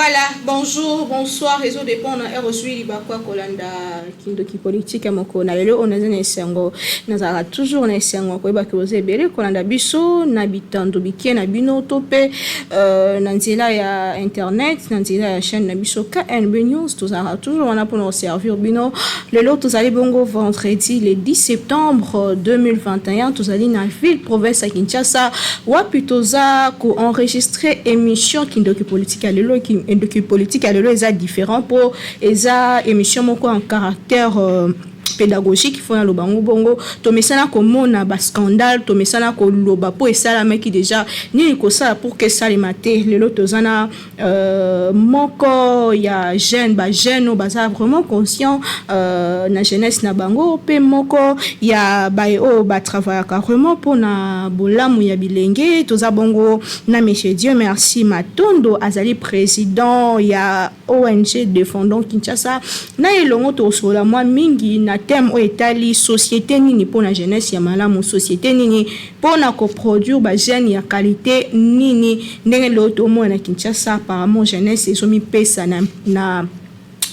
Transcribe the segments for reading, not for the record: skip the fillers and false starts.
Voilà, bonjour, bonsoir, réseau de pont na reçu libakwa kolanda kindoki politique ya moko na lelo on a sengo nazara toujours na sengo ko ba ko zebele kolanda biso na bitando bikie na bino tope na nzela ya internet na nzela ya chaîne na biso KNB News tozara toujours on a pour nous servir bino lelo tozali bongo vendredi le 10 septembre 2021 tozali na ville province à Kinshasa wapi toza ko enregistrer émission kindoki politique ya lelo qui politique à l'élo est différent pour esa émission moko en caractère pédagogique il faut na loba bongo to mesana ko mona ba scandale to mesana ko loba po esala meki déjà ni ko ça pour que ça les maté lelo tozana moko ya jeune ba jeune baza vraiment conscient na jeunesse na bango pe moko ya ba o ba travailler carrément pour na bolamu ya bilenge toza bongo na monsieur Dieu merci Matondo azali président ya ONG défendant Kinshasa na elongo to sola moi mingi na thème o etali société nini pour la jeunesse ya malamu société nini pour na coproduire ba jeune ya qualité nini ndenge loto mo na Kinshasa apparemment jeunesse ezomi pesa na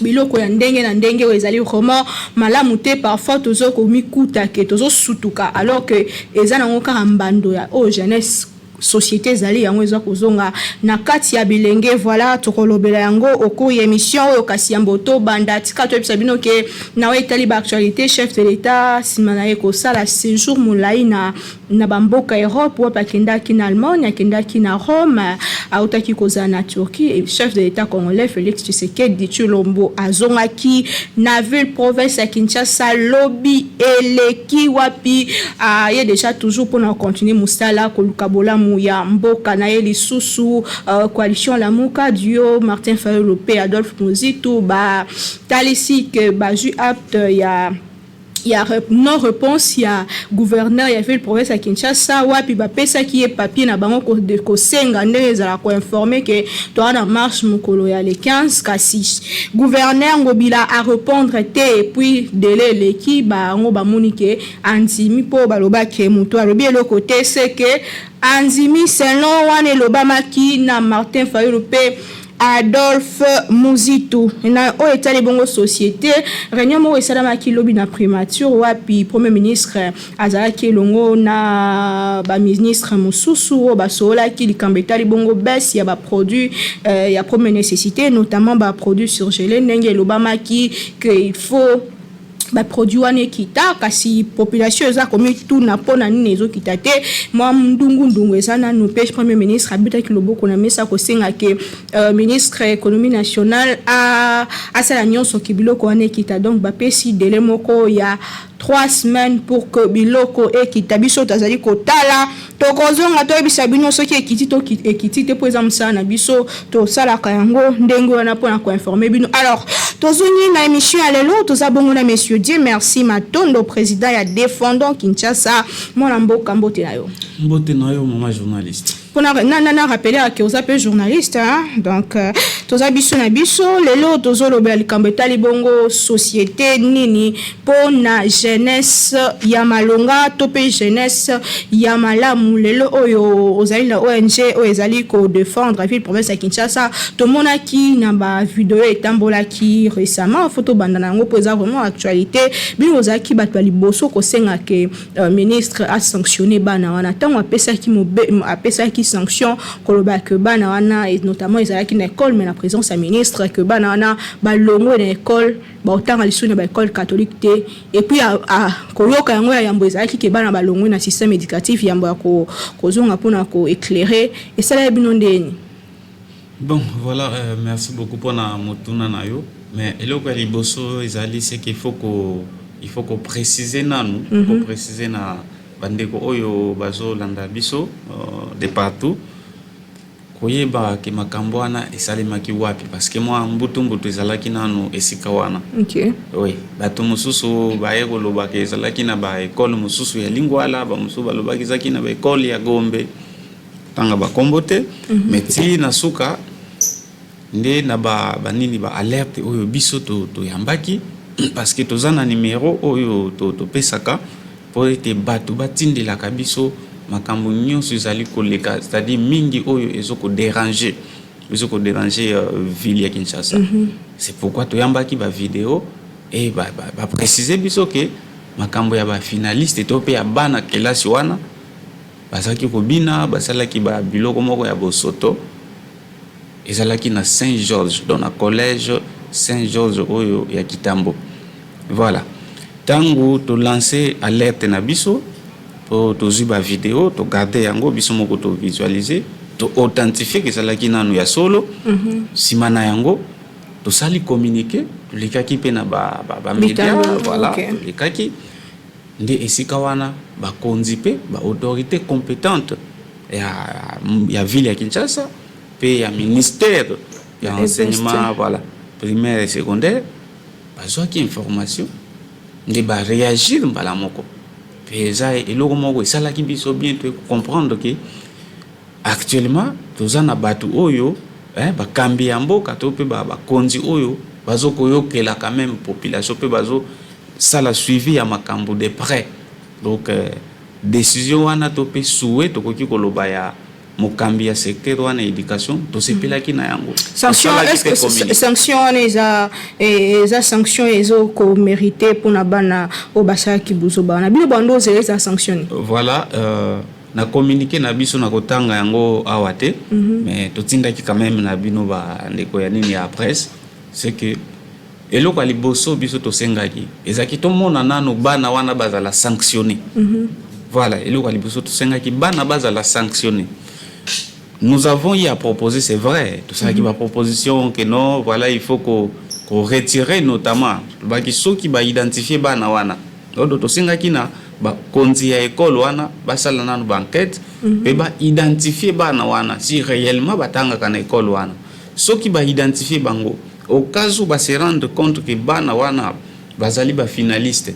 biloko ya ndenge na ndenge ezali vraiment malamu te parfois tozo komikuta ke tozo sutuka alors que eza na ngokaka mbando ya o jeunesse société zali yango eza kozonga na kati ya bilenge voilà tokolobela yango oko émission oyo kasi ya mboto banda tika to ebisa bino ke na etali ba actualité chef de l'état simana eko sala séjour mulai na bamboka Europe wa pakendaki na Allemagne akendaki na Rome autaki koza na Turquie et chef de l'état congolais Félix Tshisekedi Tshilombo azongaki na ville province ya Kinshasa lobby eleki wapi ye déjà toujours pour continuer musala kolukabola ya mboka na eli susu coalition la muka duo Martin Fayulu pe Adolphe Muzitu ba talisi que ba ju apte ya non réponse ya gouverneur ya ville province à Kinshasa wapi ba pesa qui est papier na bango ko senga ndenge za ko informer que toi na marche mukolo ya le 15 kasi gouverneur ngobila à répondre te et puis délai leki ba ngo ba monike andimi po ba loba ke muto alobi le côté c'est que andimi selon wane lobama ki na Martin Fayulu pe Adolphe Muzitu na o etali bongo société réunion mo esalama ki lobi na primature wapi premier ministre azalaki longo na ba ministre mususu ba sola ki likambetali bongo baisse ya ba produit ya première nécessité notamment ba produits surgelés ndenge lobama ki que il faut ba produit wane kita kasi population eza komi tout na pona nini ezo kita te moi ndungu eza na no pêche premier ministre abita ki loboko na mesa ko senga ke ministre économie nationale a sala nyonso ki biloko wane kita donc ba pesi délai moko ya 3 semaines pour que biloko ekita biso tazali kotala tokozonga to ebisa bino soki ekiti to ekiti te po eza msala na biso to sala ka yango ndenge wana pona ko informer bino alors tozuni na émission ya lelo toza bongo na monsieur Dieu merci Matondo président ya défendant Kinshasa mona mboka mbote na yo maman journaliste pour na rappeler que vous appelez journaliste hein? Donc toza biso na biso lelo tozo lobela likambetali bongo société nini pona jeunesse ya malonga tope jeunesse ya malamu lelo oyo ozali na ONG o ezali ko défendre ville province ya Kinshasa to mona ki na ba vidéo etambola ki récemment photo bandana ngo poza vraiment actualité bino ozaki batwa liboso ko senga ke ministre a sanctionné bana wana tango apesa ki sanction koloba que bana wana et notamment ezalaki na école mais la présence à ministre que bana wana balongo na école ba otanga lisuna ba école catholique te et puis a koyoka yango ya yambo ezalaki ke bana balongo na système éducatif yambo ya ko zonga pona ko éclairer et ça la bino ndeni. Bon voilà merci beaucoup pour na motuna na yo mais eloko ya liboso ezali c'est qu'il faut ko préciser nanu ko préciser na bandeko oyo bazo landa biso de partout koyeba ke makambo wana esalemaki wapi parce que moi mbutu ezalaki nanu esika wana OK oui bato mususu baye koloba ke ezalaki na ba école mususu ya Lingwala ba mususu balobaki ezalaki na ba école ya Gombe tanga ba kombote mais ti na suka nde na ba nini ba alerte oyo biso to yambaki parce que tozana numéro oyo to pesaka pour être bato batindela kabiso makambo nyonso ezali koleka c'est-à-dire mingi oyo ezoko déranger biso ko déranger ville ya Kinshasa. C'est pourquoi toyambaki ba vidéo et ba préciser biso que makambo ya ba finaliste to pe ya bana kelasi wana bazaki ko bina basalaki ba biloko moko ya bosoto ezalaki na Saint-Georges dans la collège Saint-Georges oyo ya Kitambo. Voilà. Tango to lancer alerte na biso pour to zuba vidéo to garder yango biso moko to visualiser to authentifier que ezalaki nanu ya solo. Simana yango to sali communiquer to likaki pe na ba média voilà to likaki nde esika wana ba konzi pe ba autorité compétente ya ville ya Kinshasa pe ya ministère ya enseignement voilà primaire et secondaire bazwa ki information nde ba réagir mbala moko pe za eloko moko esalaki biso bien to comprendre que actuellement toza na batu oyo bakambi ya mboka to pe bakonzi oyo bazo koyokela quand même population pe bazo sala suivi ya makambo de près. Donc décision wana to pe souhait to koki koloba ya mokambi ya secteur wana éducation to sepelaki na yango sanction. Est-ce que sanction eza sanction ezo ko mériter pour na bana o basa ki buzo bana bino bando zeza sanction. Voilà na communiquer na biso na kotanga yango awate mais to tindaki quand même na bino ba ndeko ya nini ya presse c'est que eloko aliboso biso to sengaki ezaki to mona nano bana wana bazala sanctionné. Voilà, eloko aliboso to sengaki bana bazala sanctionné. Nous avons eu à proposer, c'est vrai, tout ça qui va proposition que non, voilà, il faut qu'on retire notamment baki so qui va identifier bana wana. Donc to sengaki na ba konzi ya école wana basala nanu banquette et ba identifier bana wana si réellement batanga kana école wana. So qui va identifier bango au cas où ba se rendre compte que bana wana bazali ba finaliste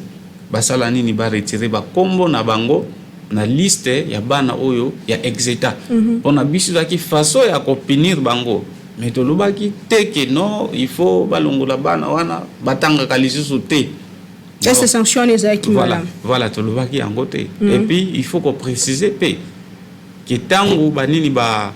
basala nini ba retirer ba kombo na bango na liste ya bana oyo ya exeta pona biso zaki façon ya ko punir bango mais to lobaki teke non il faut balongola bana wana batanga kalisusu te. Est-ce sanction les qui voilà to lobaki yango te et puis il faut qu'on préciser pe que tango banini ba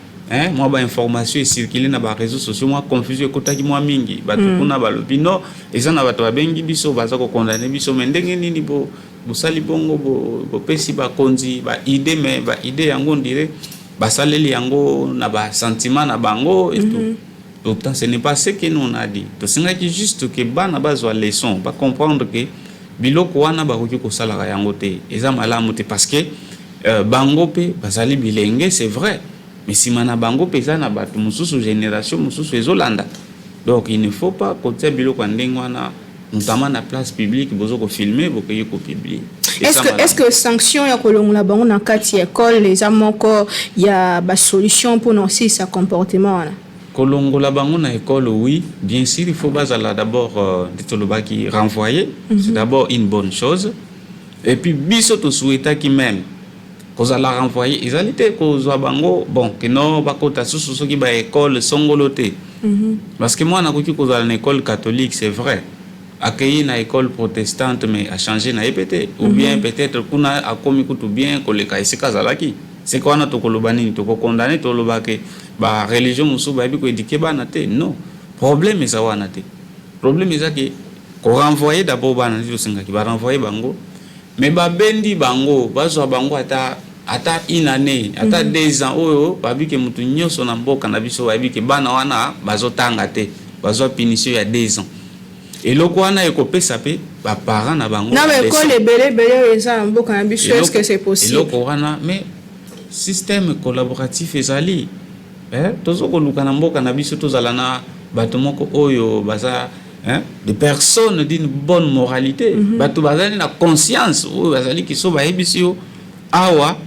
moi ba information est circulé na ba réseaux sociaux moi confusion kotaki moi mingi batu kuna balobi no eza na bato babengi biso baza ko condamner biso mais ndenge nini bo sali bongo bo pesi ba konzi ba idée mais ba idée yango ndire ba saleli yango na ba sentiment na bango et tout. Pourtant ce n'est pas ce que nous on a dit. To singa ki juste que bana bazwa leçon ba comprendre que biloko wana ba koki ko sala yango te eza malamu te parce que bango pe bazali bilenge c'est vrai. Mais si mana bango pesa na batu mususu génération mususu ezolanda. Donc il ne faut pas côté biloko ndenge wana notamment na place publique bozo ko filmer bokoye ko publier. Est-ce que sanction ya kolongola bango na kati école les amoko ya ba solution pour non si sa comportement wana. Kolongola bango na école oui, bien sûr il faut bazala d'abord qui renvoyer, c'est d'abord une bonne chose. Et puis biso to souhaita qui même kozala renvoyer ezalité kozwa bango bon que non bakota susu soki ba école songoloté. Parce que moi na koki kozala na école catholique c'est vrai. Accueilli na école protestante mais a changé na EPT ou bien peut-être kuna a komi kutu bien koleka isika zalaki. C'est quoi na to kolobani to ko condamner to lobake ba religion musu ba bi ko éduquer bana te non. Problème ça wana te. Problème est ça que ko renvoyer d'abord bana to singa ki ba renvoyer bango mais ba bendi bango bazwa bango ata une année ata 2 ans oyo babi ke mutu nyoso na mboka na biso babi ke bana wana bazotanga te bazwa punition ya 2 ans et loko wana ekopesa pe ba parents na bango na mais école belé eza na mboka na biso est-ce que c'est possible loko wana mais système collaboratif ezali tozo ko luka na mboka na biso tozala na bato moko oyo baza des personnes d'une bonne moralité bato bazali na conscience oyo bazali ki so ba ebisio awa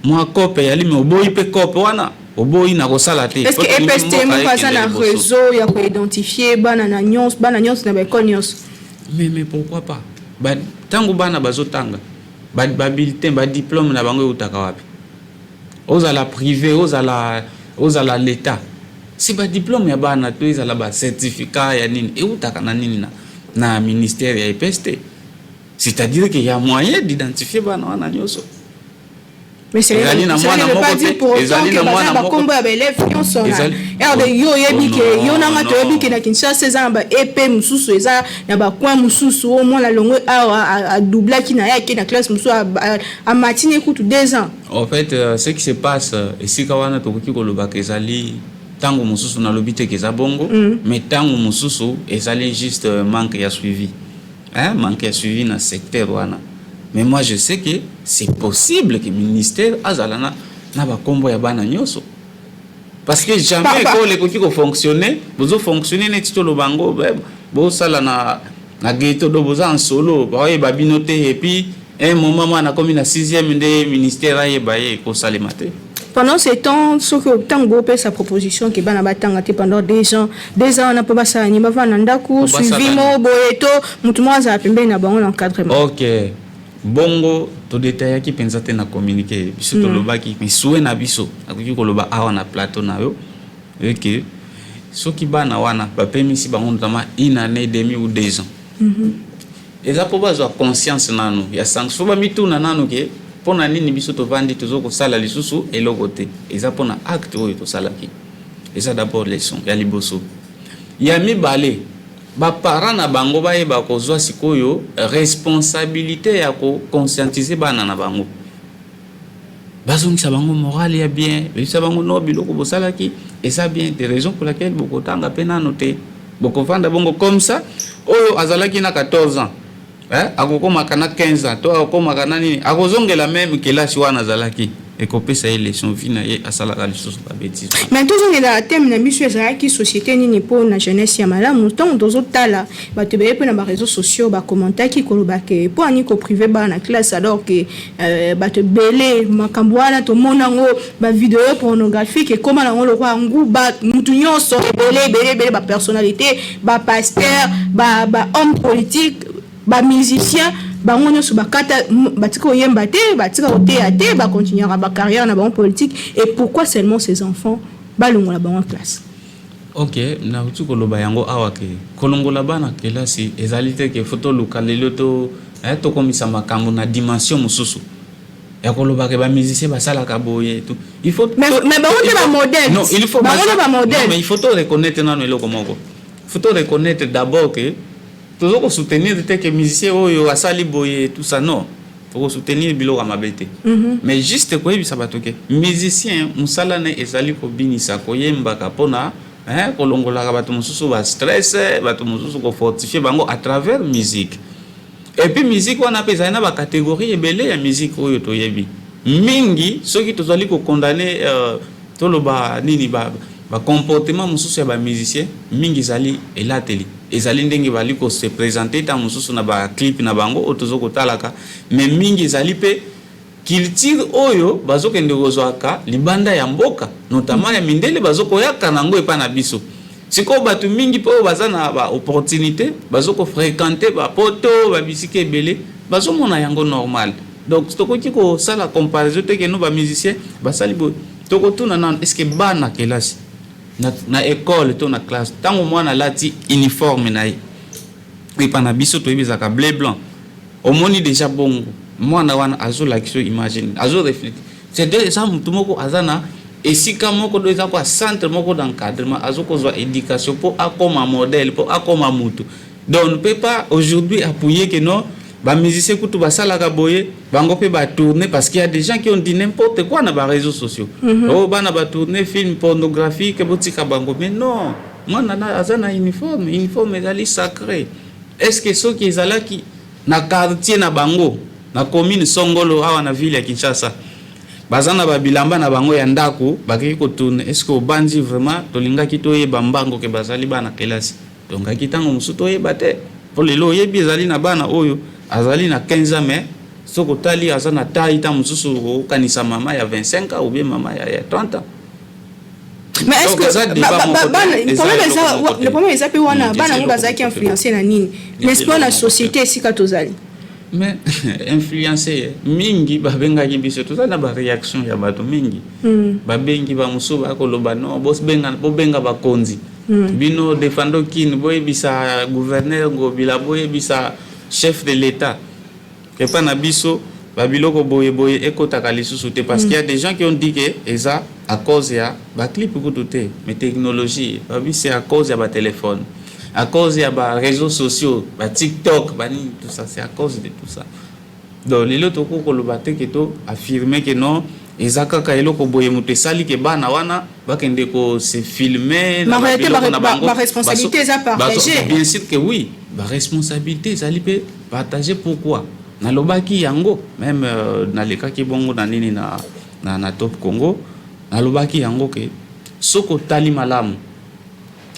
moi kope yali me oboyi pe kope wana oboyi na kosala te est-ce que EPST mo pasa na réseau ya ko identifier bana nyons na ba école nyons mais pourquoi pas ba tango bana bazotanga ba bulletin ba diplôme na bango utaka wapi ozala privé ozala l'état si ba diplôme ya bana to ezala ba certificat ya nini utaka na nini na ministère ya EPST c'est-à-dire qu'il y a moyen d'identifier bana wana nyoso. Mais c'est ça ne veut pas dire pour autant que baza ba kombo ya élève nyonso na de yo yebi ke yo na mato yebi ke na Kinshasa eza ba EP mususu eza na ba coin mususu au moins la longue a doubler qui na ya ki na classe mususu a matinée kutu 2 ans. En fait ce qui se passe ici kawana tokoki koloba ke ezali tango mususu na lobite ke za bongo mais tango mususu ezali juste manque ya suivi. Manque ya suivi na secteur wana. Mais moi, je sais que c'est possible que le ministère azalana na ba kombo ya bana nyoso. Parce que jamais quand les côtés fonctionner, vous fonctionner net to lo bango, bo sala na ghetto do boza en solo, ba ye babinote et puis un moment on a comme na 6e de ministère aye baye ko salemate. Pendant ce temps, ce que Tango fait sa proposition qui bana batanga pendant 2 ans on a pas ça ni ba vana ndaku suivi mo boeto mutu mwaza pembe na bango l'encadrement. OK. Bongo to détailler qui pensa te na communiquer biso to lobaki mais soué na biso akoki ko loba awa na plateau na yo que soki bana wana ba pemisi bango notamment 1 année et demie ou 2 ans. Eza po bazwa conscience nanu ya sanction ba mituna nanu ke pona nini biso to vandi tozo ko sala lisusu eloko te eza pona acte oyo to salaki eza d'abord leçon ya liboso ya mibale ba parents na bango ba yeba kozwa sikoyo responsabilité ya ko conscientiser bana na bango bazongisa bango morale ya bien bisa bango no biloko bosalaki et ça bien des raisons pour laquelle boko tanga pena noter boko vanda bongo comme ça oyo azalaki na 14 ans akokoma kana 15 ans to akokoma kana nini akozongela même kelasi wana azalaki ekopesa ile son vina ye asalaka lisusu ba bêtise. Mais toujours la thème na biso ezalaki société nini po na jeunesse ya malamu tant dozo tala bato be pe na ba réseaux sociaux ba commenter ki koloba ke po ani ko privé ba na classe alors que bato belé makambo wana to monango ba vidéo pornographique et comment nango lo kwa ngu ba mutu nyonso belé ba personnalité ba pasteur ba homme politique ba musicien bango nyonso bakata batika oyemba te batika oteya te ba continuer ba carrière na ba politique et pourquoi seulement ces enfants balongola bango en classe. OK na utu koloba yango awa ke kolongola bana kelasi ezalite ke photo lokalelo to to komisa makambo na dimension mususu ya koloba ke ba musicien ba sala ka boye tout il faut mais bango te ba modèle non il faut ba modèle mais il faut reconnaître nano eloko moko il faut reconnaître d'abord que toujours ko soutenir te que musicien oyo asali boye tout ça non faut soutenir biloko mabete mais juste ko yebisa bato ke musicien musala na ezali ko binisa ko yemba ka pona ko longola bato mususu ba stress bato mususu ko fortifier bango à travers musique et puis musique wana pesa na ba catégorie ebele ya musique oyo to yebi mingi soki tozali ko condamner to lo ba nini ba comportement mususu ya ba musicien mingi zali elateli ezali ndenge bali ko se présenter ta mususu na ba clip na bango otozo ko talaka mais mingi zali pe culture oyo bazoko ndozwaka libanda ya mboka notamment ya mindele bazoko yaka nango epa na biso siko batu mingi po bazana ba opportunité bazoko fréquenter ba poto ba bisike belé bazomona yango normal donc tokoki ko sala comparaison te ke no ba musicien basali bo toko tuna nan est-ce que bana kelasi na école to na classe tango mwana lati uniforme na ye epa na biso to yebizaka bleu blanc omoni déjà bongo mwana wana azo l'action imagine azo refléter c'est deux ça mutu moko azana esika moko do ezako centre moko d'encadrement azo kozwa éducation pour akoma modèle pour akoma mutu donc on ne peut pas aujourd'hui appuyer que non ba musicien kutu basala ka boye bango pe ba tourner parce qu'il y a des gens qui ont dit n'importe quoi na ba réseaux sociaux oh bana ba tourner film pornographique botika bango mais non moi na azana uniforme ezali sacré est-ce que ceux qui ezala qui na quartier na bango na commune Songolo awa na ville ya Kinshasa bazana ba bilamba na bango ya ndako bakiki ko tourner est-ce que obandi vraiment tolinga ki toye bambango ke bazali bana kelasi donc akitango musuto ye bate pour lelo yebi ezali na bana oyo azali na 15 ans mais soko tali azana taille ta mususu kanisa mama ya 25 ans ou bien mama ya 30 ans. Mais est-ce que le problème est que wana bana ngoza qui influencer na nini n'est-ce pas la société sika tozali mais influencer mingi babenga ki biso to na ba réaction ya bato mingi babengi ba musu ba koloba no boss benga ba konzi bino defando kin boye bisa gouverneur ngo bila boye bisa chef de l'état et pas na biso babiloko boye boye ekotaka lisusu te parce qu'il y a des gens qui ont dit que eza à cause ya baclip kutu te mais technologie babi c'est à cause ya téléphone, à cause ya réseaux sociaux, TikTok, tout ça, c'est à cause de tout ça. Donc lelo toko koloba te que to affirmer que non eza kaka eloko boye mutu sali que bana wana bakende ko se filmer na ba responsabilité eza partagée. Bien sûr que oui, ba responsabilité ezali pe partagée. Pourquoi nalobaki yango même nalekaki bongo na nini na Top Congo nalobaki yango ke soko tali malamu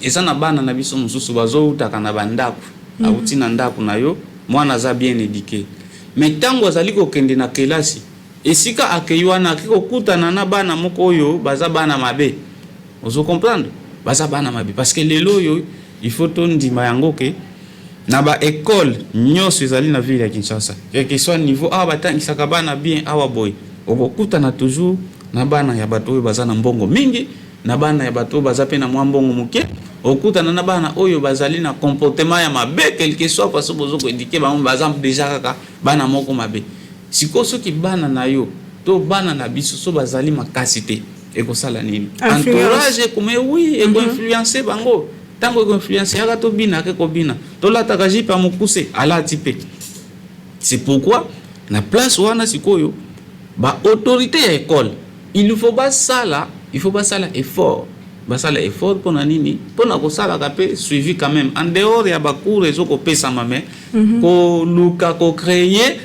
eza na bana na biso mususu bazoutaka na bandako auti na ndako na yo mwana za bien éduqué mais tango azali kokende na kelasi esika akeywana akikokutana na bana moko oyo baza bana mabe ozo comprendre baza bana mabe parce que lelo yo il faut to ndima yango ke na ba école nyonso ezali na ville ya Kinshasa quel que soit niveau awa batangisaka bana bien awa boy okokutana toujours na bana ya bato oyo baza na mbongo mingi na bana ya bato baza pe na mwa mbongo muke okutana na bana oyo bazali na comportement ya mabe quel que soit parce que bozo ko indiquer ba baza déjà kaka bana moko mabe siko soki bana na yo to bana na biso so bazali makasi te ekosala nini entourage comme oui eko influencer bango tango eko influencer aka to bina ke ko bina to la takaji pa mukuse ala tipe. C'est pourquoi na place wana sikoyo ba autorité ya école il faut pas ça là, il faut pas ça là effort. Basala effort pour nini pour na ko sala ka pe suivi quand même en dehors ya ba cours ezo ko pesa mame ko luka ko créer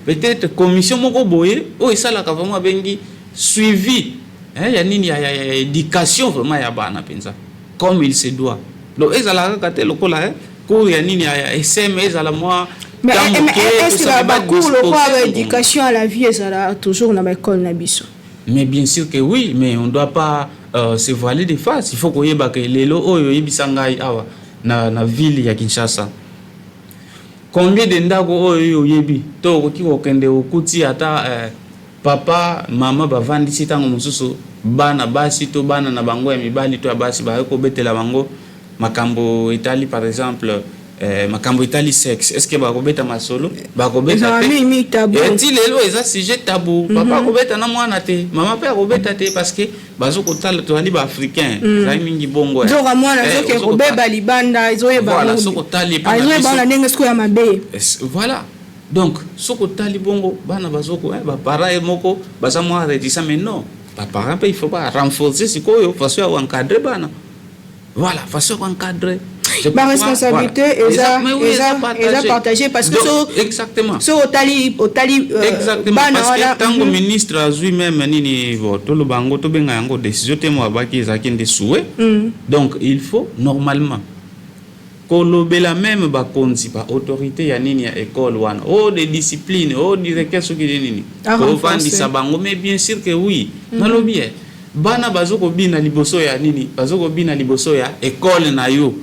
peut-être commission moko boye o esala ka vraiment bengi suivi ya nini ya éducation vraiment ya bana penza comme il se doit. Donc ezala ka te lokola cours ya nini ya SM ezala moi. Mais est-ce que la cours le quoi éducation à la vie ezala toujours na école na biso? Mais bien sûr que oui, mais on ne doit pas se voiler des faces. Il faut qu'on y ait lelo oyo yibisangai awa na ville ya Kinshasa. Combien de ndako oyo yebi to koki kokende okuti ata papa mama bavandi sitango mususu bana basi to bana na bango ya mibali to basi ba ko betela bango makambo etali par exemple makambo itali sexe est-ce que ba kobeta masolo ba kobeta te tabou et il lelo eza sujet tabou papa kobeta na mwana te mama pe kobeta te parce que bazo kotala to ali ba africain za mingi bongo donc mwana zoke kobeba libanda izoyeba voilà soko tali pa izoyeba na ndenge sko ya mabe voilà donc soko tali bongo bana bazoko ba para moko baza mwa réticent mais non ba parents il faut pas renforcer sikoyo façon ya encadrer bana voilà façon ya encadrer. Ma responsabilité est partagée parce que exactement so otali exactement parce que tango ministre azui même nini to lo bango to benga yango décision te mo abaki ezaki nde souhait donc il faut normalement kolobela même ba konzi ba autorité ya nini ya école wana des disciplines directeur soki nini ko fandisa bango mais bien sûr que oui nalobi bana bazoko bina liboso ya nini bazoko bina liboso ya école na yo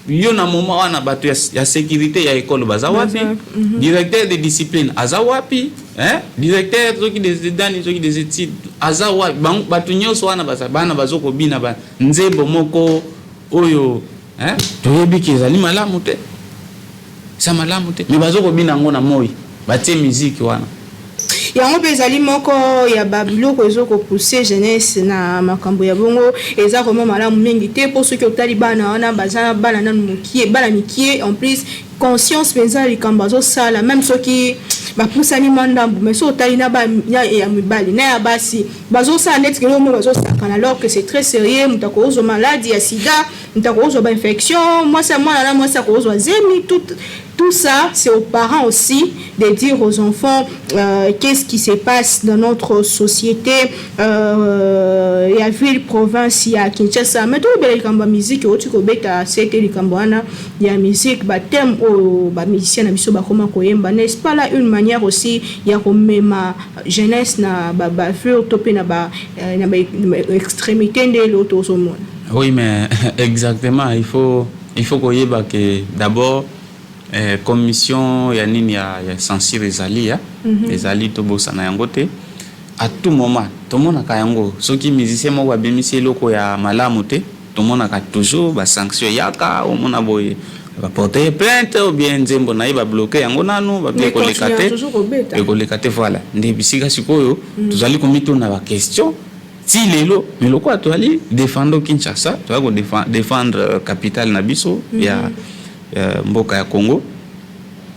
yo na moment wana bato ya sécurité ya école baza wapi directeur de discipline aza wapi directeur soki des études aza wapi bato nyonso wana bana bazoko bina ba nzembo moko oyo toyebi ki ezali malamu te sa malamu te mais bazoko bina ngo na moi batie musique wana yango pe ezali moko ya babiloko ezoko pousser jeunesse na makambo ya bongo eza vraiment malamu mingi te pour ceux qui otali bana wana baza bana nanu mokie bana mikie en plus conscience penza likambo azosala même soki bapusani mandambu mais so otali na ba ya mibali na ya basi bazosala net kelo mo bazosakana alors que c'est très sérieux mutako ozo maladie ya sida mutako ozo ba infection moi ça moi na moi ça ko ozo zemi tout ça, c'est aux parents aussi de dire aux enfants qu'est-ce qui se passe dans notre société. Il y a ville, province, il y a Kinshasa. Mais tout le monde a musique, il y a musique, il y a thème aux musiciens, n'est-ce pas là une manière aussi, il y a comme ma jeunesse, na extrémité de l'autre monde. Oui, mais exactement, il faut qu'on y ait d'abord commission ya nini ya censure ezali ezali to bosana yango te à tout moment to mona ka yango soki musicien moko abimisi eloko ya malamu te to mona ka toujours ba sanction yaka o mona boye va porter plainte ou bien nzembo na va bloquer yango nanu va bien kolekate voilà nde bisika sikoyo tozali komito na ba question ti lelo mais loko atwali défendre Kinshasa tu vas défendre capitale na biso ya mboka ya Congo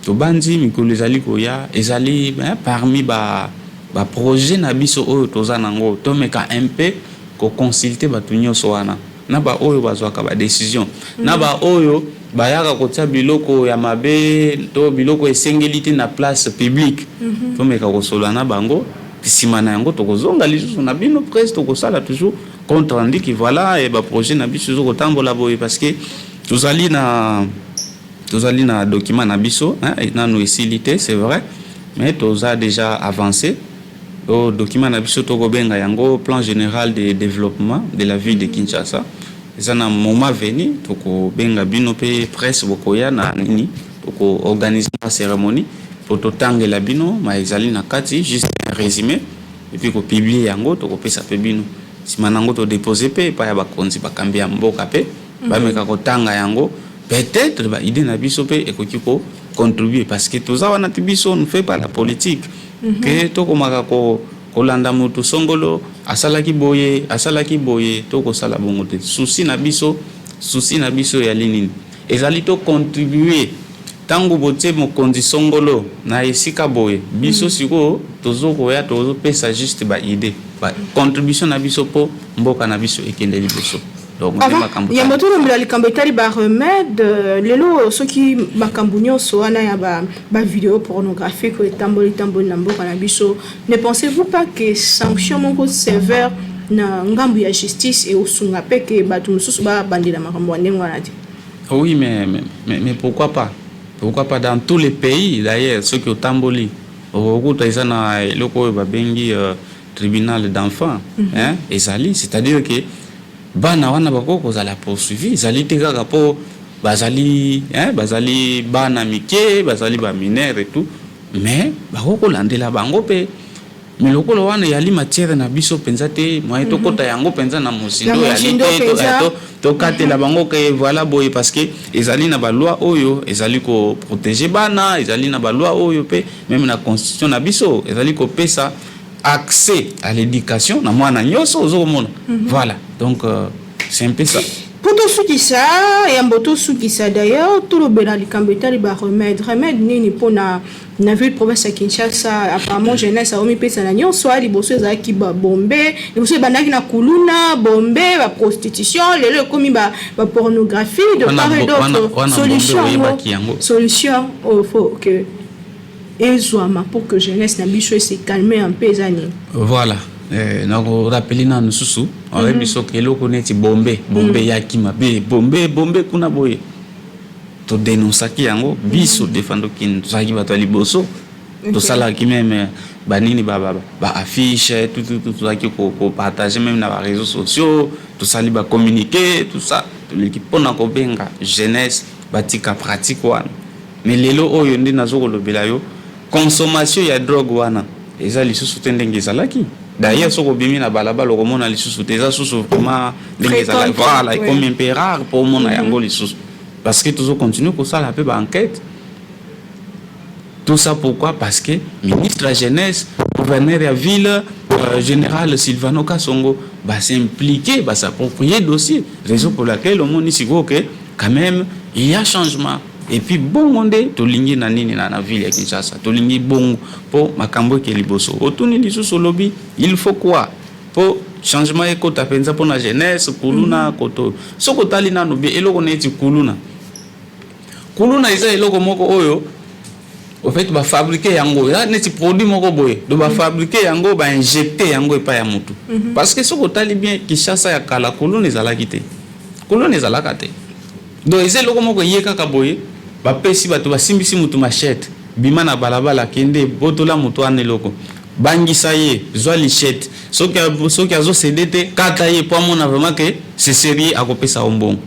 to bandi mikolo ezali koya ezali parmi ba projet na biso oyo toza nango to meka un peu ko consulter batu nyonso wana na ba oyo bazwaka ba décision na ba oyo bayaka kotia biloko ya mabe to biloko esengeliti na place publique to meka kosola na bango sima na yango tokozonga lisusu na bino presse tokosala toujours compte rendu qui voilà et ba projet na biso kotambola boye parce que tozali na document na biso na no isilité c'est vrai mais toza déjà avancé au document na biso tokobenga yango plan général de développement de la ville de Kinshasa ça na moment venu tokobenga bino pe presse bokoya na nini toko organiser une cérémonie pour totange la bino ma ezali na kati juste un résumé et puis ko publier yango toko pesa pe bino sima nango to déposer pe pa ya bakonzi bakambi ya mboka pe ba meka kotanga yango peut-être ba idée na biso pe ekoki ko contribuer parce que toza wana tibiso ne fait pas la politique que toko maka ko kolanda mutu songolo asalaki boye toko sala bongo te souci na biso ya linini ezali to contribuer tango bote mokonzi songolo na esika boye biso siko tozoko ya tozo pesa juste ba idée ba contribution na biso po mboka na biso ekende liboso donc ya moto mbula likambo etali ba remède lelo soki makambo nyonso wana ya ba vidéo pornographique etamboli na mboka na biso ne pensez-vous pas que sanction moko sévère na ngambu ya justice et osunga pe ke batu mususu ba bandela makambo ndenge wana ti? Oui mais pourquoi pas dans tous les pays d'ailleurs ceux qui otamboli okuta izana loko ba bengi tribunal d'enfants ezali c'est-à-dire que bana wana bakoko zala poursuivi zali te kaka po bazali bana mike bazali ba mineur et tout mais bakoko landela bango pe mais lokolo wana yali matière na biso penza te moyen to kota yango penza na mosindo yali to katela bango ke voilà boye parce que ezali na ba loi oyo ezali ko protéger bana ezali na ba loi oyo pe même na constitution na biso ezali ko pesa accès à l'éducation na mwana nyoso ozomona voilà donc c'est un peu ça poto sukisa ya mboto sukisa d'ailleurs tout le bela likambo etali ba remède nini pona na ville province ya Kinshasa apparemment jeunesse a omi pesa na nyonso ali boso ezaki ba bombe liboso bandaki na kuluna bombe ba prostitution lelo komi ba pornographie de part et d'autre solution faut que ezwama pour que jeunesse na biso se calmer un peu zani voilà nako rappeli na nususu on biso kelo koneti bombe yaki mabe bombe kuna boye to dénoncer yango biso défendre kin zaki bato liboso to sala ki même banini ba affiche tout zaki ko partager même na réseaux sociaux to sali ba communiquer tout ça to l'équipe pona ko benga jeunesse batika pratique wana mais lelo oyo ndi nazoko lobela yo consommation ya drogue wana ezali lisusu tendenge ezalaki d'ailleurs soko bimi na balabala komona lisusu teza susu vraiment ndenge ezalaki voilà comme un peu rare pour mona yango lisusu parce que toujours continue ko sala pe ba enquête tout ça pourquoi parce que ministre de la jeunesse gouverneur de la ville général Silvano Kasongo va s'impliquer va s'approprier dossier raison pour laquelle on moni siko que quand même il y a changement. Et puis bon monde to lingi na nini na ville ya Kinshasa to lingi bon po makambo ke liboso otuni lisusu lobby il faut quoi po changement eko tapenza po na jeunesse kuluna koto soko tali na no bi eloko neti kuluna eza eloko moko oyo au fait ba fabriquer yango ya neti produit moko boye do ba fabriquer yango ba injecter yango epa ya mutu parce que soko tali bien Kinshasa ya kala kuluna ezalaki te donc eza eloko moko yeka ka boye bapesi bato basimbisi mutu machette bima na balabala kende botola mutu ane loko bangisa ye zwa lichette soki azo cédé kata ye po mona vraiment que c'est sérieux akopesa ombongo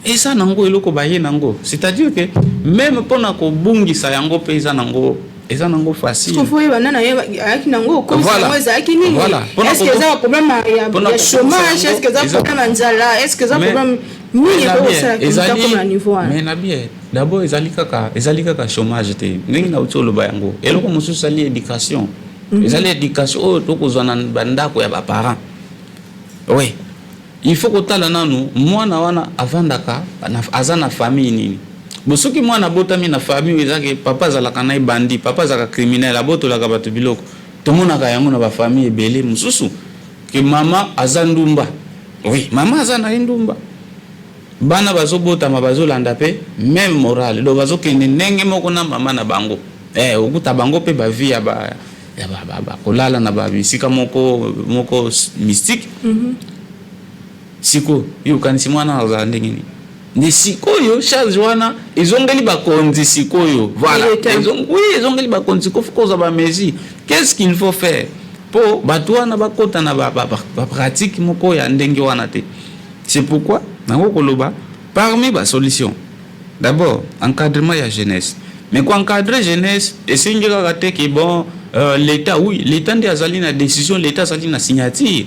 et ça nango eloko baye nango c'est-à-dire que même pona ko bungisa yango pesa nango eza nango facile faut y banana yaki nango comme ça ezaki nini est-ce que ça problème ya chômage est-ce que ça problème nzala est-ce que ça problème mais na bien d'abord ezali kaka chômage te ndenge na uti oloba yango eloko mosusu ezali éducation ezali éducation oyo tokozwa na bandako ya baparent oui il faut kotala nanu mwana wana avandaka aza na famille nini bosoki mwana botami na famille ezake papa azalaka na bandi papa azalaka criminel abotolaka bato biloko tomonaka yango na bafamille ebele mosusu ke mama aza ndumba oui mama aza na ndumba bana bazobotama bazolanda pe même morale do bazokende ndenge moko na mama na bango okuta bango pe bavi ya ba kolala na babisika moko mystique siko yo kanisi mwana aza ndenge ni ne sikoyo charge wana ezongeli bakonzi sikoyo voilà ezongeli bakonzi ko fukoza ba mesure qu'est-ce qu'il faut faire po bato wana bakota na ba pratique moko ya ndenge wana te. C'est pourquoi nango koloba parmi ba solution d'abord encadrement ya jeunesse mais quoi encadrer jeunesse esengela kate ki bon l'état oui l'état ndi azali na décision l'état azali na signature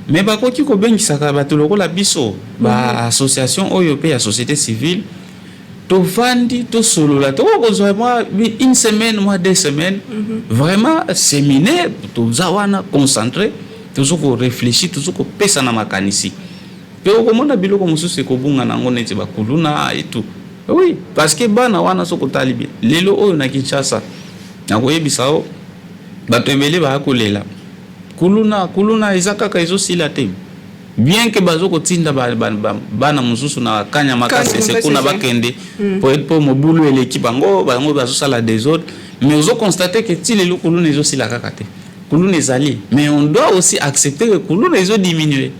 mais bakoki kobengisaka bato lokola biso ba association oyo pe ya société civile to vandi to solola to kozwa moi une semaine moi 2 semaines vraiment séminaire to zawana concentré toujours ko réfléchir toujours ko pesa na makanisi pe okomona biloko mosusu ekobunga nango neti bakuluna et tout oui parce que bana wana soko talibi lelo oyo na Kinshasa na koyebisa o bato ebele ba kolela kuluna ezakaka ezosila te bien que bazoko tinda bana mususu na kanya makase c'est kuna bakende pour mobulu eleki bango bazosala des autres mais ozo constater que ti lelo kuluna ezosila kaka te kuluna ezali mais on doit aussi accepter que kuluna ezo diminuer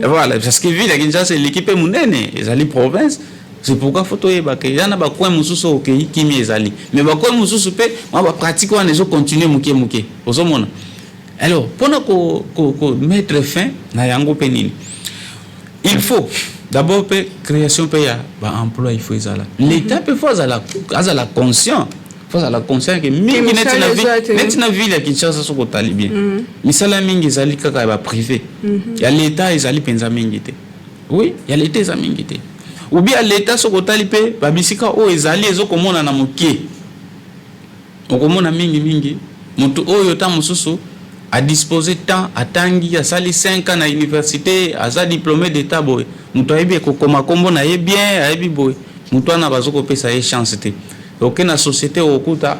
voilà parce que ville ya Kinshasa l'équipe munene ezali province. C'est pourquoi faut toyeba que yana ba coin mususu okei kimi ezali mais ba coin mususu pe ma ba pratique wana ezo continuer muke ozomona. Alors pour ko mettre fin na yango pe nini il faut d'abord pe création pe ya ba emploi il faut ezala l'état pe faut azala conscient que mingi neti na ville ya Kinshasa soko tali bien misala mingi ezali kaka ba privé ya l'état ezali penza mingi te oui ya l'état ezali mingi te ou bien l'état soko tali pe ba bisika o ezali ezokomona na mokie okomona mingi mutu oyo ta mususu a disposé temps atangi asali 5 ans na université aza diplômé d'état boy mutu ayebi kokoma kombo na ye bien ayebi boy mutu ana bazoko pesa ye chance te okena société okuta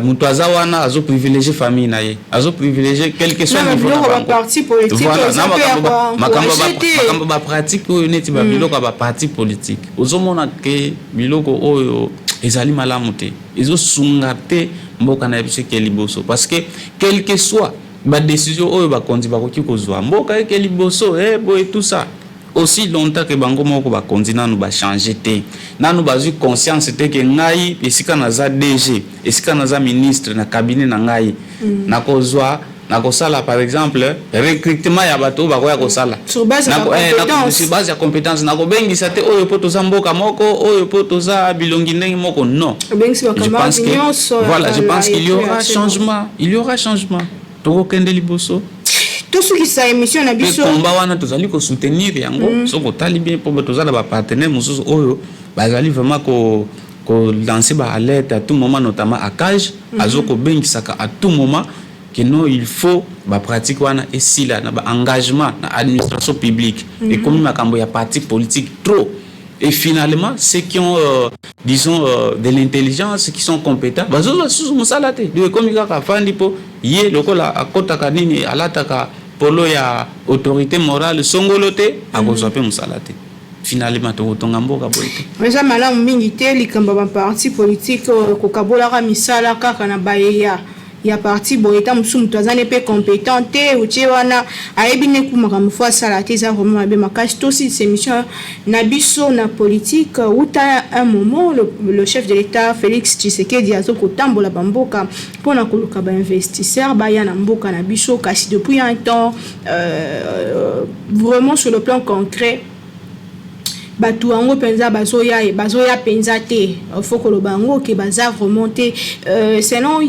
mutu aza wana azo privilégier famille na ye azo privilégier quelque soit niveau na parti politique makamba ba pratique oyo neti ba biloko ba parti politique ozomona ke biloko oyo ezali malamu te ezo sunga te mboka na biso ke liboso parce que quel que soit ba décision oyo ba kondi ba koki kozwa mboka ke liboso boy tout ça aussi longtemps que bango moko ba kondi nanu ba changer te nanu bazui conscience te ke ngai esika na za DG esika na za ministre na cabinet na ngai na kozwa na kosala par exemple recrutement ya bato ba koya kosala sur base ya compétence na kobengisa te oyo poto za mboka moko oyo poto za bilongi ndenge moko non je pense qu'il y aura changement to kende liboso tout ce qui sa émission na biso combat wana tozali ko soutenir yango soko tali bien pour tozala ba partenaire mususu oyo bazali vraiment ko lancer ba alerte à tout moment notamment à cage azoko bengisaka à tout moment que non il faut ba pratique wana et si là na ba engagement na administration publique et comme makambo ya parti politique trop et finalement ceux qui ont disons de l'intelligence qui sont compétents bazo sous musalate de comme ka fandi po ye lokola akotaka nini alataka polo ya autorité morale songolote akozwa pe musalate finalement to tonga mboka boite mais ça malamu mingi te likamba ba parti politique ko kabola ka misala kaka na bayeya ya parti boyeta musumu tozane pe compétent te uche wana aebine kumaka mfwa sala te za vraiment be makashi to si ces missions na biso na politique uta un moment le chef de l'état Félix Tshisekedi azoko tambola bamboka pona koluka ba investisseur ba ya na mboka na biso kasi depuis un temps vraiment sur le plan concret batu wango penza bazoya penza te faut que le bango ke baza remonter sinon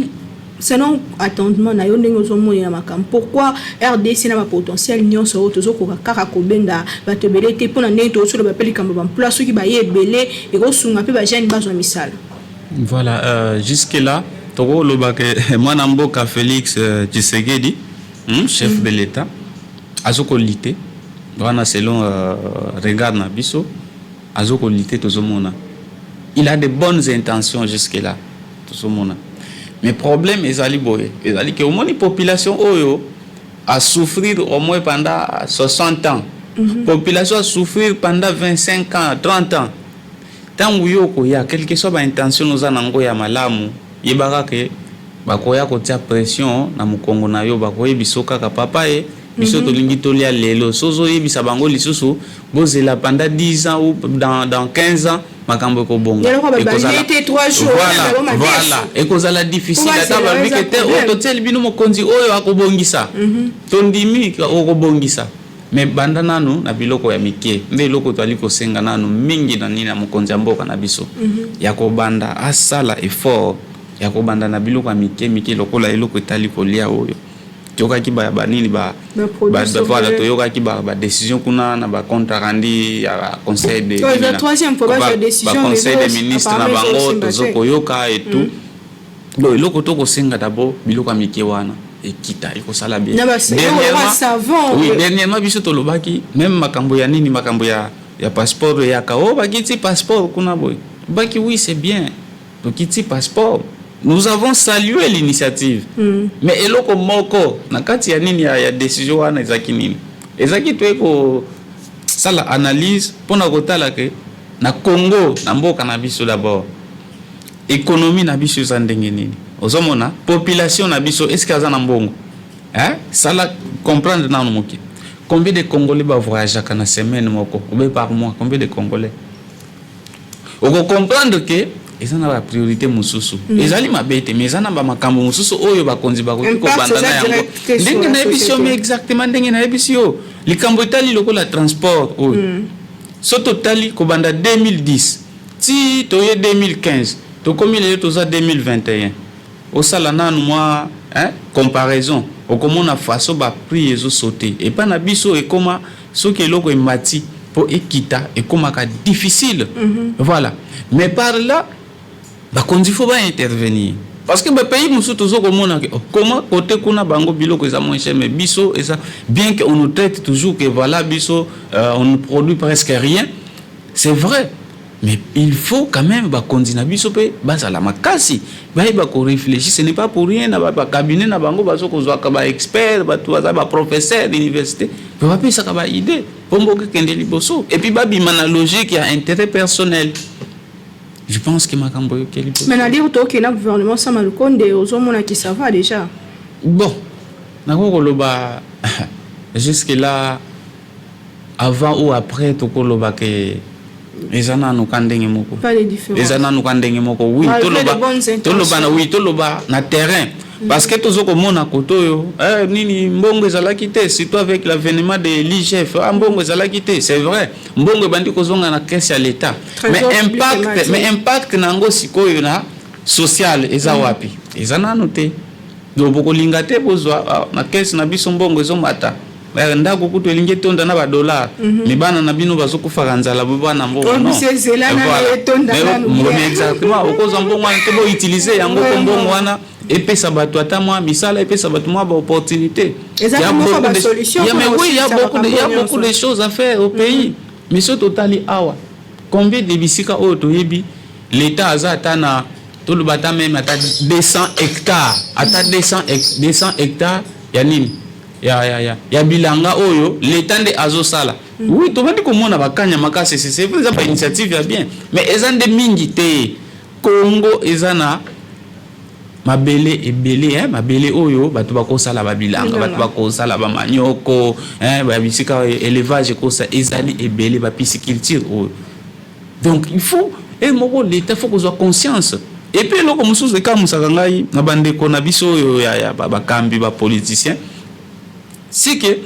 selon attendement na yo ndenge ozomoni na makambo pourquoi RDC na ba potentiel nyonso tozo ko kaka ko benda ba tebele te pona ndenge to solo ba peli kamba ba place soki ba yebele e ko sunga pe ba jeune bazo misala. Voilà, jusque là toko loba ke mwana mboka Félix Tshisekedi chef de l'État azoko lité wana selon regard na biso azoko lité tozomona il a de bonnes intentions jusque là tozomona. Mais problème ezali boye ezali que au moins population oyo a souffrir au moins pendant 60 ans. Population a souffrir pendant 25 ans 30 ans. Tant yo ko ya quelque soit ba intention nous anango ya malamu yebaka ke bakoya ko tia pression na mukongo na yo bakoye bisoka ka papa e biso to lingi to lia lelo sozo yebisa bango lisusu bozela pendant 10 ans ou dans 15 ans makambo ko bonga voilà et kozala difficile ata ba bikete o to tel bino mokonzi oyo akobongisa tondimi okobongisa mais banda nanu na biloko ya mike nde loko to ali ko senga nanu mingi na nini na mokonzi mboka na biso ya ko banda asala effort ya ko banda na biloko ya mike lokola eloko etali ko lia oyo toka ki ba nini ba voilà to yoka ki ba décision kuna na ba compte rendu ya conseil de la troisième fois ba décision conseil des ministres na bango tozoko yoka et tout donc eloko to ko senga d'abord biloko ya mike wana ekita iko sala bien dernièrement biso to lobaki même makambo ya nini makambo ya passeport ya ka o bakiti passeport kuna boy baki oui c'est bien donc kiti passeport. Nous avons salué l'initiative. Mais eloko moko na kati ya nini ya décision wana ezaki nini? Ezaki to eko sala analyse pona kotala ke na Congo na mboka na biso d'abord. Économie na biso za ndenge nini? Ozomona population na biso est-ce que azana mbongo? Hein? Sala comprendre na moki. Combien de Congolais ba voyager kana semaine moko ou par mois? Combien de Congolais? On comprendre que eza na ba priorité mususu ezali mabete mais eza na ba makambo mususu oyo bakonzi bakoki ko banda na yango ndenge na ebiso mais exactement ndenge na ebiso likambo etali lokola transport oyo so totali ko banda 2010 ti toye 2015 to komi lelo toza 2021 osala nanu mwa comparaison okomona façon ba prix ezo sauter et pas na biso ekoma soki eloko emati po ekita ekomaka difficile voilà mais par là il faut pas intervenir parce que le pays musu toujours comment côté kuna bango biloko eza moins cher mais biso eza bien qu'on nous traite toujours que voilà biso on ne produit presque rien c'est vrai mais il faut quand même continuer biso pe bazala makasi ba ko réfléchir ce n'est pas pour rien na ba cabinet na bango bazo ko zwa ka ba expert ba to ba professeur d'université ba pesa ka ba idée pombo ke kende liboso et puis ba bima na logique ya intérêt personnel. Je pense que Makambo Keli. Mais na dire que le gouvernement ça mal konde ozomona qui ça va déjà. Bon, nako loba jusque là avant ou après to koloba ke ezana no kandenge moko. Pas de différence. Ezana no kandenge moko oui to loba na terrain. Parce que tozoko mona kotoyo nini mbongo ezalaki te surtout avec l'avènement de l'IGF mbongo ezalaki te c'est vrai mbongo bandi kozonga na caisse ya l'état mais impact nango sikoyo na social eza wapi ezana noté donc bokolinga te bozwa na caisse na biso mbongo ezomata ndako kutu elingi tonda na ba dollar mibana na bino bazokufa nzala bana mbongo non mais exactement okoza mbongo wana te bo utiliser yango mbongo wana epesa bato ata mwa misala epesa bato mwa ba opportunité il y a beaucoup de choses à faire au pays mais ce totali awa combien de bisika oyo toyebi l'état aza ata na tolobata même ata 200 hectares ata 200 hectares ya nini ya bilanga oyo l'état nde azosala oui tobandi komona bakanya makasi c'est pas initiative ya bien mais ezande mingi te Congo ezana mabele ebele mabele oyo bato bakosala babilanga bato bakosala ba manyoko ba bisika élevage kosa ezali ebele ba pisciculture oyo donc il faut moko l'état faut qu'on ait conscience et puis loko mususu ka musaka ngai na bandeko na biso oyo ya bakambi ba politiciens c'est que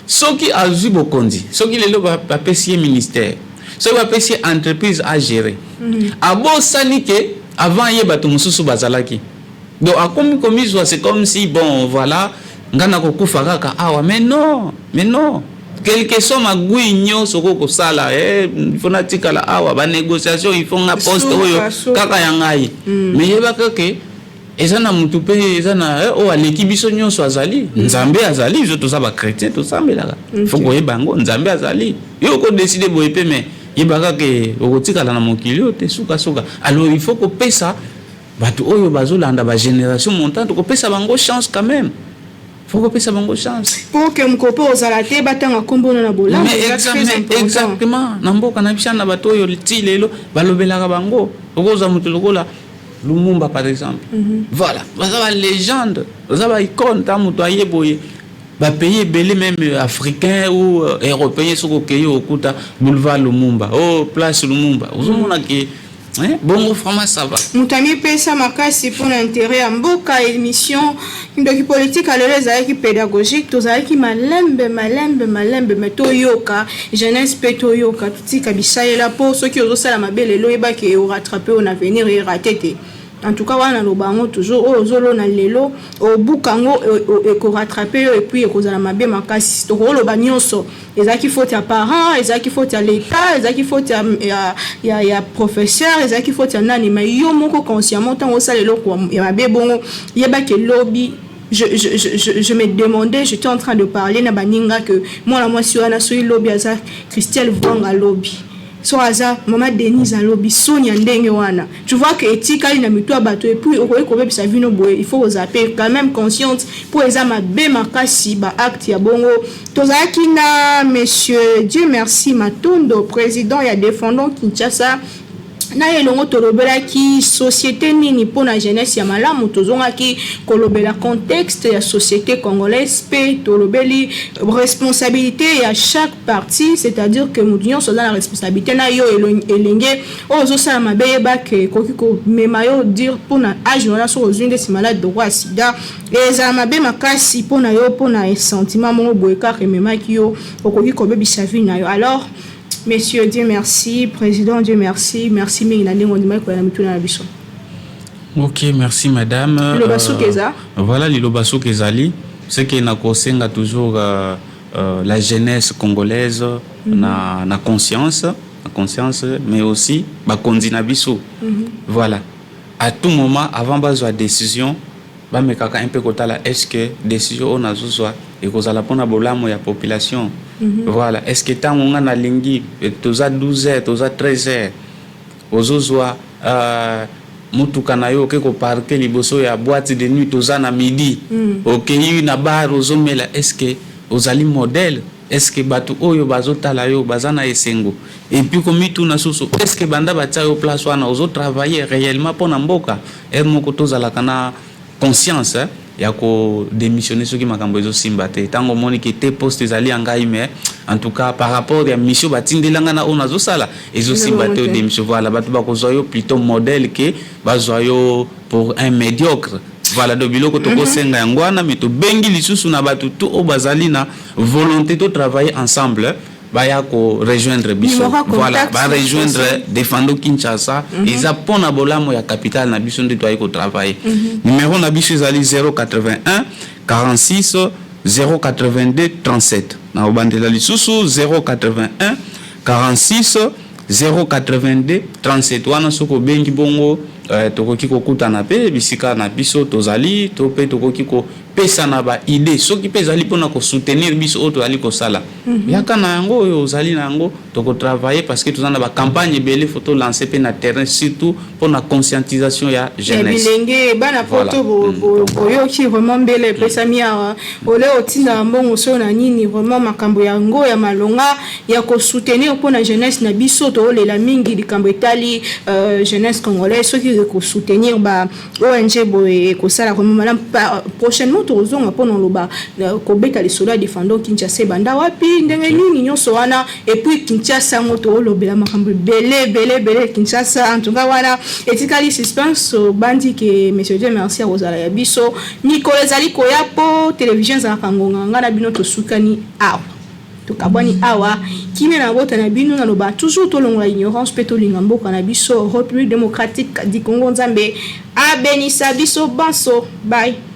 soki azwi bokondi soki lelo ba pesi ministère soki ba pesi entreprise à gérer abo sali ke avant ye bato mususu bazalaki donc akomi komizwa c'est comme si bon voilà ngana kokufa kaka awa mais non quelque soit magui nyonso kokosala il faut natikala awa ba négociation il faut nga poste oyo kaka ya ngai mais yebaka ke eza na mutu pe eza na o aleki biso nyonso azali nzambe azali zo to sa ba chrétien to sambelaka faut koyeba ngo nzambe azali yo ko décider boye pe mais yebaka ke okotikala na mokili te suka alors il faut ko pesa batu oyo bazolanda ba génération montante ko pesa bango chance quand même faut ko pesa bango chance pour que mkopo ozalate batanga kombo na bola exactement na mboka na bishana batu oyo ti lelo balobelaka bango okoza mutu lokola Lumumba par exemple. Voilà, ça va légende, ça va icône ta mutu ayeboye. Ba pays belé même africain ou européen soko keyo okuta boulevard Lumumba. Oh, place Lumumba. Ozomona ke bongo vraiment ça va. Mutami pesa makasi pour l'intérêt à mboka émission ndoki politique à l'élève qui pédagogique to qui malembe mais toyoka jeunesse pe toyoka tika bisaela pour ceux qui osent sala mabele lo eba ke o rattraper on avenir et rater. En tout cas wana lo bango toujours o zolo na lelo o bukango e ko rattraper et puis e ko zala mabe makasi to ko lo banyonso ezaki faute ya parents ezaki faute ya l'état ezaki faute ya professeur ezaki faute ya nani mais yo moko consciemment tant o sala lelo ko ya mabe bongo yeba ke lobby je me demandais, j'étais en train de parler na baninga que moi si wana so lobby aza Christelle Vanga lobby so aza maman Denise lobby Sonia ndenge wana tu vois que etika ina mitwa bato et puis okoye ko bebisa vino boye il faut vous appeler quand même consciente pour ezama be makasi ba acte ya bongo tozaki na monsieur Dieu merci Matondo président ya défendant Kinshasa na elongo tolobela ki société nini pour la jeunesse ya malamu tozonga ki kolobela contexte ya société congolaise pe tolobeli responsabilité à chaque partie c'est-à-dire que mudion so la responsabilité na yo elenge ozo sala mabe ba ke kokiko memayo dire pour na age na so ozinde si malade de roi sida eza mabe makasi pour na yo pour na sentiment mo boeka ke memaki yo okokiko bebisa vie na yo alors Messieurs, Dieu merci. Président, Dieu merci. Merci, ok, merci, madame. Voilà, Lilobasso Kezali. C'est qu'il n'a qu'au toujours la jeunesse congolaise, na conscience, mais aussi la condinabiso. Voilà. À tout moment, avant de la décision, mais kaka un peu kotala est-ce que décision on a soit et cause la pona bolamo ya population voilà est-ce que tant on a lingi toza 12h toza 13h ozozwa mutuka na yo ke ko parquer liboso ya boîte de nuit toza na midi okay na bar ozomela est-ce que ozali modèle est-ce que batu oyo bazotala yo bazana esengo et puis comme tout na soso est-ce que banda batia yo place wana ozo travailler réellement pona mboka moko tozala kana conscience ya ko démissionner ceux qui makambo ezo simba te tango moni ki te poste ezali angai mais en tout cas par rapport ya mission batindelanga na ona zo sala ezo simba te démission voilà batu bakozwa yo plutôt modèle que bazwa yo pour un médiocre voilà do biloko to ko senga yangwana mais to bengi lisusu na batu to o bazali na volonté de travailler ensemble baya ko rejoindre biso voilà ba rejoindre défendre Kinshasa ils apona bolamo ya capitale na biso nde toyi ko travailler numéro na biso ezali 081 46 082 37 na obandela lisusu 081 46 082 37 wana soko bengi bongo tokoki kokutana pe bisika na biso tozali to pe tokoki ko pesa na ba idée soki pe zali pona ko soutenir biso oto ali ko sala yaka na yango oyo zali na yango toko travailler parce que tozana ba campagne belé photo lancer pe na terrain surtout pour la conscientisation ya jeunesse bilenge bana photo boyo ki vraiment belé pesa miawa ole otinda mbongo so na nini vraiment makambo yango ya malonga ya ko soutenir pour la jeunesse na biso to lela mingi likambo etali jeunesse congolaise soki ko soutenir ba ONG boye ko sala vraiment madame prochainement tozonga pona loba ko beta les soldats défendant Kinshasa banda wapi ndenge nini nyonso wana et puis Kinshasa ngoto lobela makambo belé Kinshasa en tout cas wana etikali suspense bandi ke monsieur Dieu merci à Rosala ya biso Nicolas ali koya po télévision za kangonga ngana bino to sukani awa to kabani awa kime na bota na bino na loba toujours to longa ignorance pe to linga mboka na biso République démocratique du Congo Nzambe abenisa biso banso bye.